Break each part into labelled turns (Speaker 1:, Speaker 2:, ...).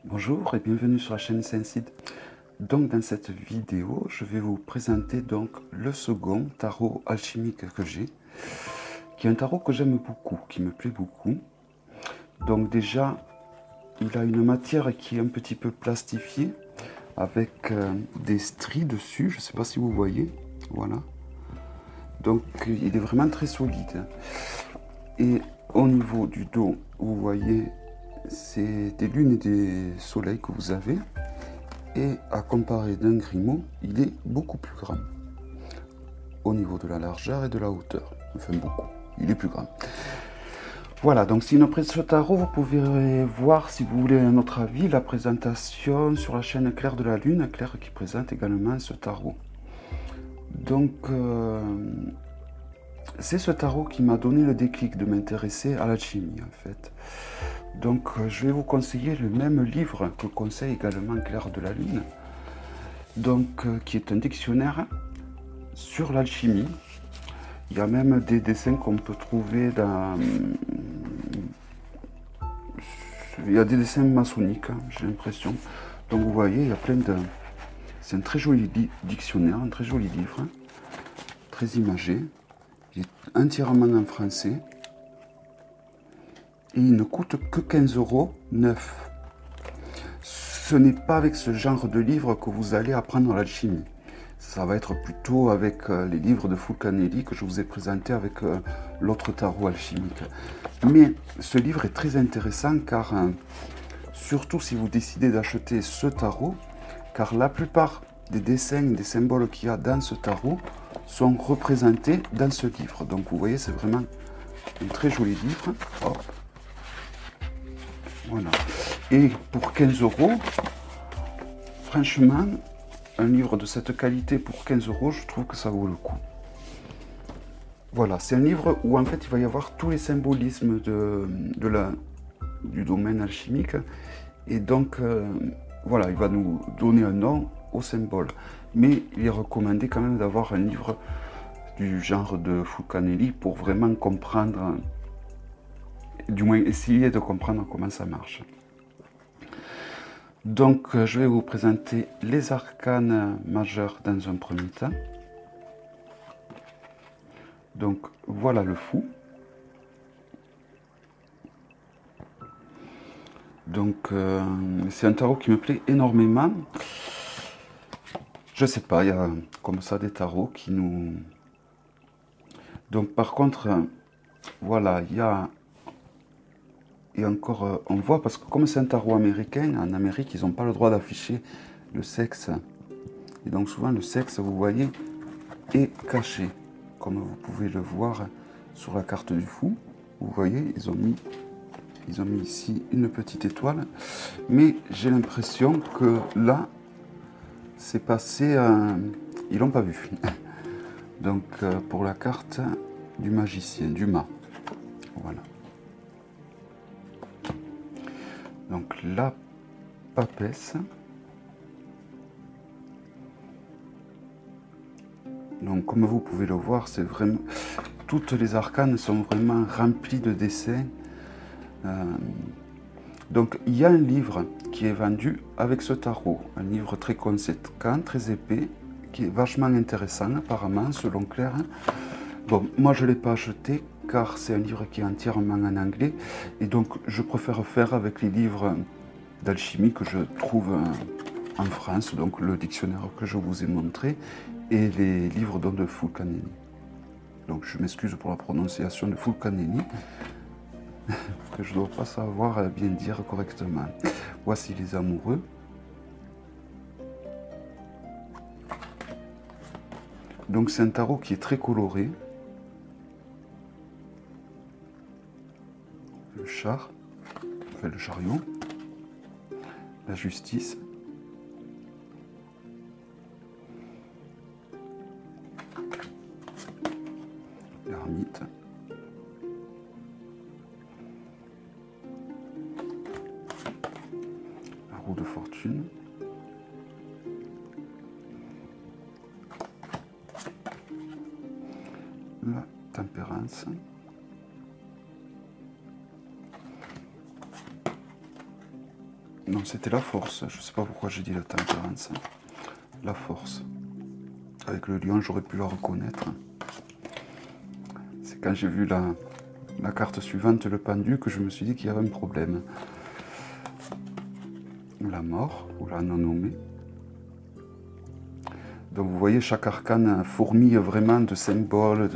Speaker 1: Bonjour et bienvenue sur la chaîne Sensid. Donc dans cette vidéo, je vais vous présenter donc le second tarot alchimique que j'ai, qui est un tarot que j'aime beaucoup, qui me plaît beaucoup. Donc déjà, il a une matière qui est un petit peu plastifiée, avec des stries dessus, je ne sais pas si vous voyez, voilà. Donc il est vraiment très solide. Et au niveau du dos, vous voyez, c'est des lunes et des soleils que vous avez. Et à comparer d'un Grimaud, il est beaucoup plus grand. Au niveau de la largeur et de la hauteur. Enfin beaucoup, il est plus grand. Voilà, donc sinon après ce tarot, vous pouvez voir, si vous voulez un autre avis, la présentation sur la chaîne Claire de la Lune, Claire qui présente également ce tarot. Donc, c'est ce tarot qui m'a donné le déclic de m'intéresser à l'alchimie, en fait. Donc, je vais vous conseiller le même livre que conseille également Claire de la Lune, donc, qui est un dictionnaire sur l'alchimie. Il y a même des dessins qu'on peut trouver dans... Il y a des dessins maçonniques, j'ai l'impression. Donc vous voyez, il y a plein de... C'est un très joli dictionnaire, un très joli livre, très imagé. Il est entièrement en français. Et il ne coûte que 15 € neuf. Ce n'est pas avec ce genre de livre que vous allez apprendre l'alchimie. Ça va être plutôt avec les livres de Fulcanelli que je vous ai présenté avec l'autre tarot alchimique. Mais ce livre est très intéressant car, surtout si vous décidez d'acheter ce tarot, car la plupart des dessins, des symboles qu'il y a dans ce tarot sont représentés dans ce livre. Donc vous voyez, c'est vraiment un très joli livre. Hop. Voilà. Et pour 15 €, franchement, un livre de cette qualité pour 15 €, je trouve que ça vaut le coup. Voilà, c'est un livre où en fait il va y avoir tous les symbolismes du domaine alchimique. Et donc, voilà, il va nous donner un nom au symbole. Mais il est recommandé quand même d'avoir un livre du genre de Fulcanelli pour vraiment comprendre, du moins essayer de comprendre comment ça marche. Donc, je vais vous présenter les arcanes majeurs dans un premier temps. Donc, voilà le fou. Donc, c'est un tarot qui me plaît énormément. Je sais pas, il y a comme ça des tarots qui nous... Donc, par contre, voilà, il y a... Et encore, on voit, parce que comme c'est un tarot américain, en Amérique, ils n'ont pas le droit d'afficher le sexe. Et donc souvent, le sexe, vous voyez, est caché. Comme vous pouvez le voir sur la carte du fou. Vous voyez, ils ont mis ici une petite étoile. Mais j'ai l'impression que là, c'est passé... ils l'ont pas vu. Donc, pour la carte du magicien, du mât. Voilà. Donc la papesse. Donc comme vous pouvez le voir, c'est vraiment... Toutes les arcanes sont vraiment remplies de dessins. Donc il y a un livre qui est vendu avec ce tarot. Un livre très conséquent, très épais, qui est vachement intéressant apparemment, selon Claire. Bon, moi je ne l'ai pas acheté car c'est un livre qui est entièrement en anglais. Et donc je préfère faire avec les livres d'alchimie que je trouve en France, donc le dictionnaire que je vous ai montré, et les livres de Fulcanelli. Donc je m'excuse pour la prononciation de Fulcanelli, que je ne dois pas savoir bien dire correctement. Voici les amoureux. Donc c'est un tarot qui est très coloré. Le char, enfin le chariot, la justice, l'ermite, la roue de fortune, la tempérance, Non, c'était la force. Je sais pas pourquoi j'ai dit la tempérance. La force. Avec le lion, j'aurais pu la reconnaître. C'est quand j'ai vu la carte suivante, le pendu, que je me suis dit qu'il y avait un problème. La mort, ou la non-nommée. Donc vous voyez, chaque arcane fourmille vraiment de symboles.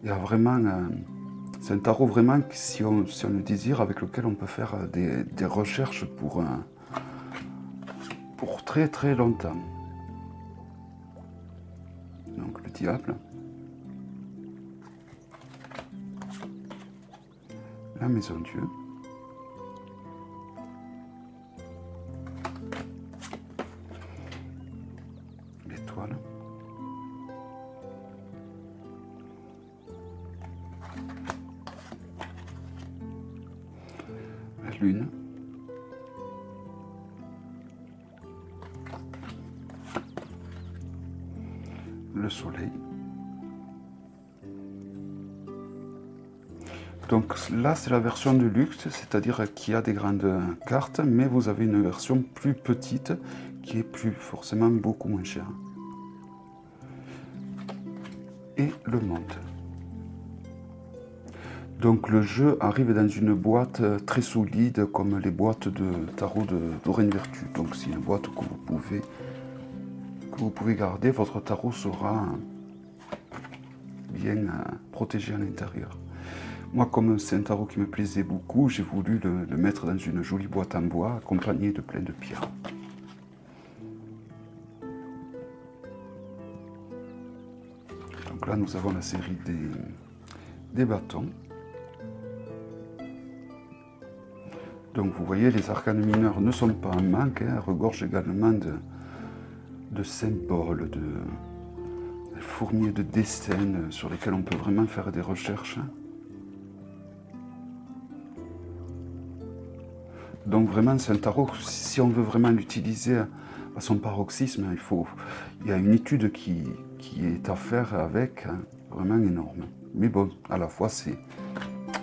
Speaker 1: Il y a vraiment... c'est un tarot vraiment, si on le désire, avec lequel on peut faire des recherches pour très très longtemps. Donc le diable. La maison Dieu. L'étoile. La lune. Le soleil. Donc là, c'est la version de luxe, c'est-à-dire qu'il y a des grandes cartes, mais vous avez une version plus petite qui est forcément beaucoup moins chère. Et le monde. Donc le jeu arrive dans une boîte très solide, comme les boîtes de tarot de Doreen Virtue. Donc c'est une boîte que vous pouvez garder, votre tarot sera bien protégé à l'intérieur. Moi, comme c'est un tarot qui me plaisait beaucoup, j'ai voulu le mettre dans une jolie boîte en bois, accompagnée de plein de pierres. Donc là, nous avons la série des bâtons. Donc vous voyez, les arcanes mineurs ne sont pas en manque, hein, regorgent également de symboles, de fourmis de dessins sur lesquels on peut vraiment faire des recherches. Donc vraiment, c'est un tarot, si on veut vraiment l'utiliser à son paroxysme, il y a une étude qui est à faire avec, hein, vraiment énorme. Mais bon, à la fois, c'est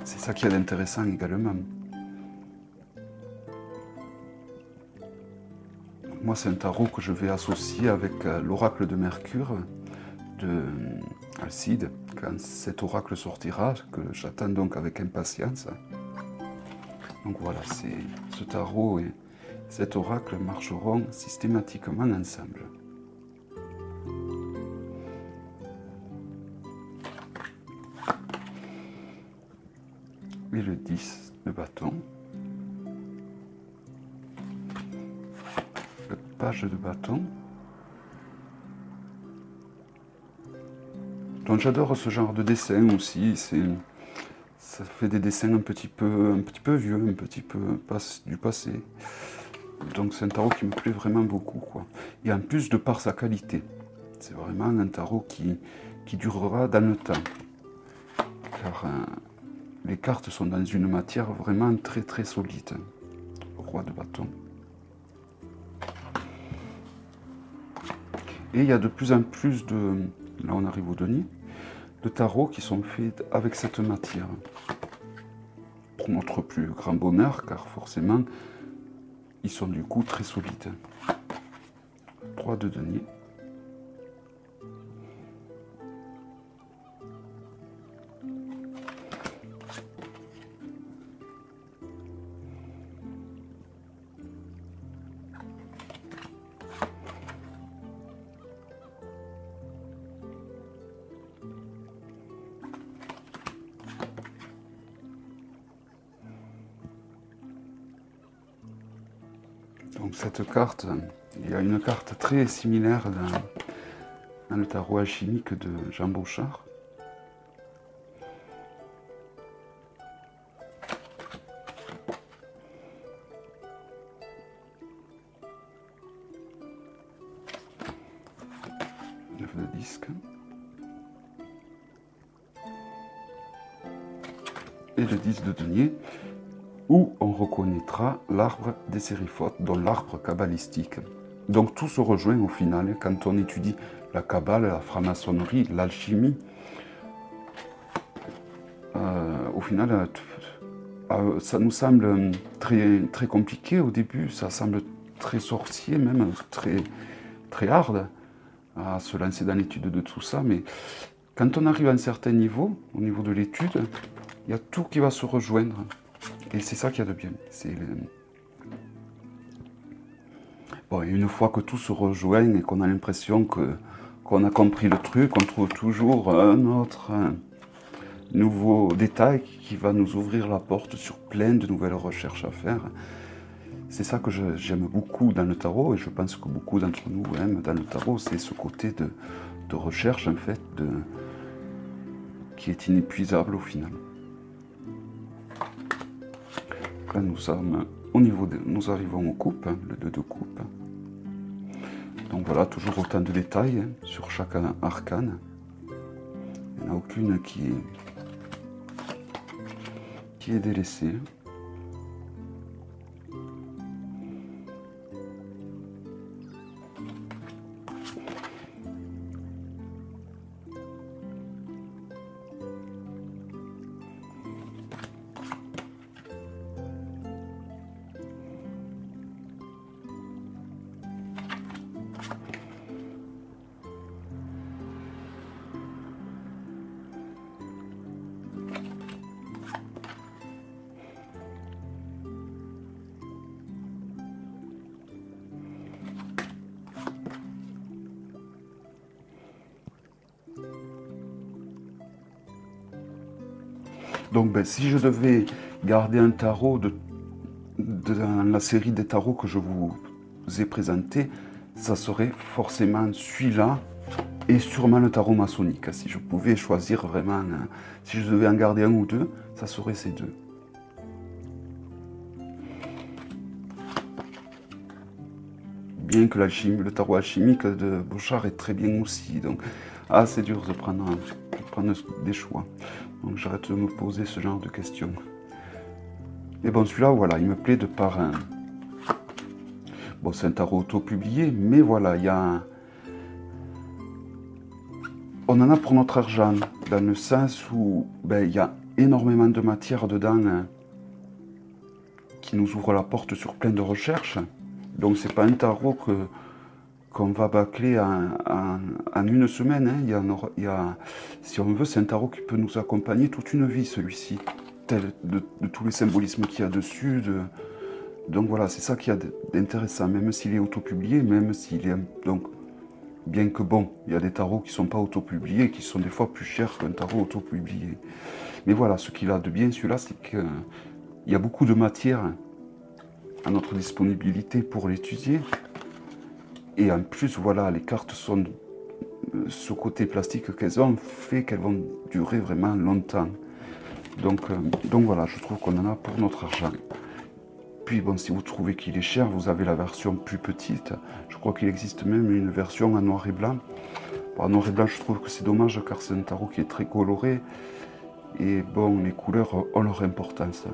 Speaker 1: ça qui est intéressant également. Moi, c'est un tarot que je vais associer avec l'oracle de Mercure de Alcide, quand cet oracle sortira, que j'attends donc avec impatience. Donc voilà, ce tarot et cet oracle marcheront systématiquement ensemble. Et le 10 de bâton. Le page de bâton. Donc j'adore ce genre de dessin aussi, ça fait des dessins un petit peu vieux, un petit peu du passé. Donc c'est un tarot qui me plaît vraiment beaucoup, quoi. Et en plus de par sa qualité, c'est vraiment un tarot qui durera dans le temps. Car les cartes sont dans une matière vraiment très très solide. Roi de bâton. Et il y a de plus en plus de... Là on arrive au denier. De tarots qui sont faits avec cette matière. Pour notre plus grand bonheur, car forcément, ils sont du coup très solides. 3 de denier. Donc cette carte, il y a une carte très similaire dans le tarot alchimique de Jean Bauchard. De disque. Et le 10 de denier, où on reconnaîtra l'arbre des sériphotes, dont l'arbre kabbalistique. Donc tout se rejoint au final quand on étudie la kabbale, la franc-maçonnerie, l'alchimie. Au final, Ça nous semble très compliqué au début, ça semble très sorcier même, très hard à se lancer dans l'étude de tout ça, mais quand on arrive à un certain niveau, au niveau de l'étude, il y a tout qui va se rejoindre. Et c'est ça qu'il y a de bien. Bon, et une fois que tout se rejoint et qu'on a l'impression qu'on a compris le truc, on trouve toujours un autre nouveau détail qui va nous ouvrir la porte sur plein de nouvelles recherches à faire. C'est ça que j'aime beaucoup dans le tarot, et je pense que beaucoup d'entre nous aiment dans le tarot, c'est ce côté de recherche en fait, qui est inépuisable au final. Là nous sommes au niveau nous arrivons aux coupes, le 2 de coupe. Donc voilà, toujours autant de détails sur chaque arcane. Il n'y en a aucune qui est délaissée. Donc ben, si je devais garder un tarot dans la série des tarots que je vous ai présenté, ça serait forcément celui-là et sûrement le tarot maçonnique. Si je pouvais choisir vraiment, si je devais en garder un ou deux, ça serait ces deux. Bien que le tarot alchimique de Bouchard est très bien aussi. Donc, c'est dur de prendre des choix. Donc j'arrête de me poser ce genre de questions. Et bon, celui-là, voilà, il me plaît de par un... Bon, c'est un tarot auto-publié, mais voilà, il y a... On en a pour notre argent, dans le sens où ben, il y a énormément de matière dedans qui nous ouvre la porte sur plein de recherches. Donc c'est pas un tarot qu'on va bâcler en une semaine. Hein. Si on veut, c'est un tarot qui peut nous accompagner toute une vie, celui-ci, de tous les symbolismes qu'il y a dessus. Donc voilà, c'est ça qu'il y a d'intéressant, même s'il est auto-publié, même s'il est... Donc, bien que bon, il y a des tarots qui ne sont pas auto-publiés, qui sont des fois plus chers qu'un tarot auto-publié. Mais voilà, ce qu'il a de bien, celui-là, c'est qu'il y a beaucoup de matière à notre disponibilité pour l'étudier. Et en plus, voilà, les cartes sont... Ce côté plastique qu'elles ont fait qu'elles vont durer vraiment longtemps. Donc voilà, je trouve qu'on en a pour notre argent. Puis bon, si vous trouvez qu'il est cher, vous avez la version plus petite. Je crois qu'il existe même une version en noir et blanc. En noir et blanc, je trouve que c'est dommage car c'est un tarot qui est très coloré. Et bon, les couleurs ont leur importance.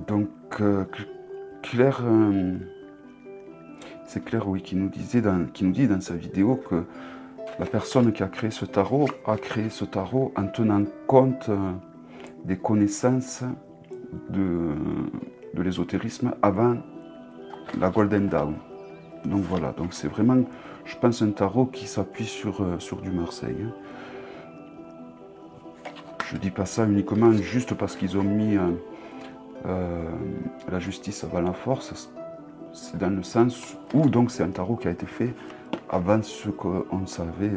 Speaker 1: Donc, Claire, c'est Claire, oui, qui nous dit dans sa vidéo que la personne qui a créé ce tarot a créé ce tarot en tenant compte des connaissances de l'ésotérisme avant la Golden Dawn. Donc voilà, donc c'est vraiment, je pense, un tarot qui s'appuie sur du Marseille. Je dis pas ça uniquement juste parce qu'ils ont mis la justice avant la force. C'est dans le sens où donc c'est un tarot qui a été fait avant ce qu'on savait,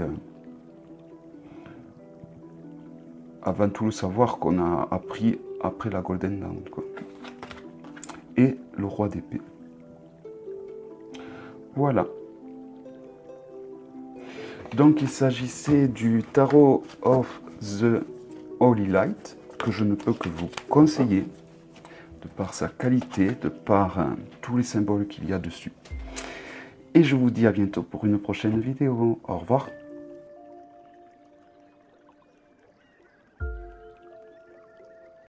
Speaker 1: avant tout le savoir qu'on a appris après la Golden Dawn, quoi. Et le roi d'épée. Voilà. Donc il s'agissait du Tarot of the Holy Light, que je ne peux que vous conseiller, de par sa qualité, de par tous les symboles qu'il y a dessus. Et je vous dis à bientôt pour une prochaine vidéo. Au revoir.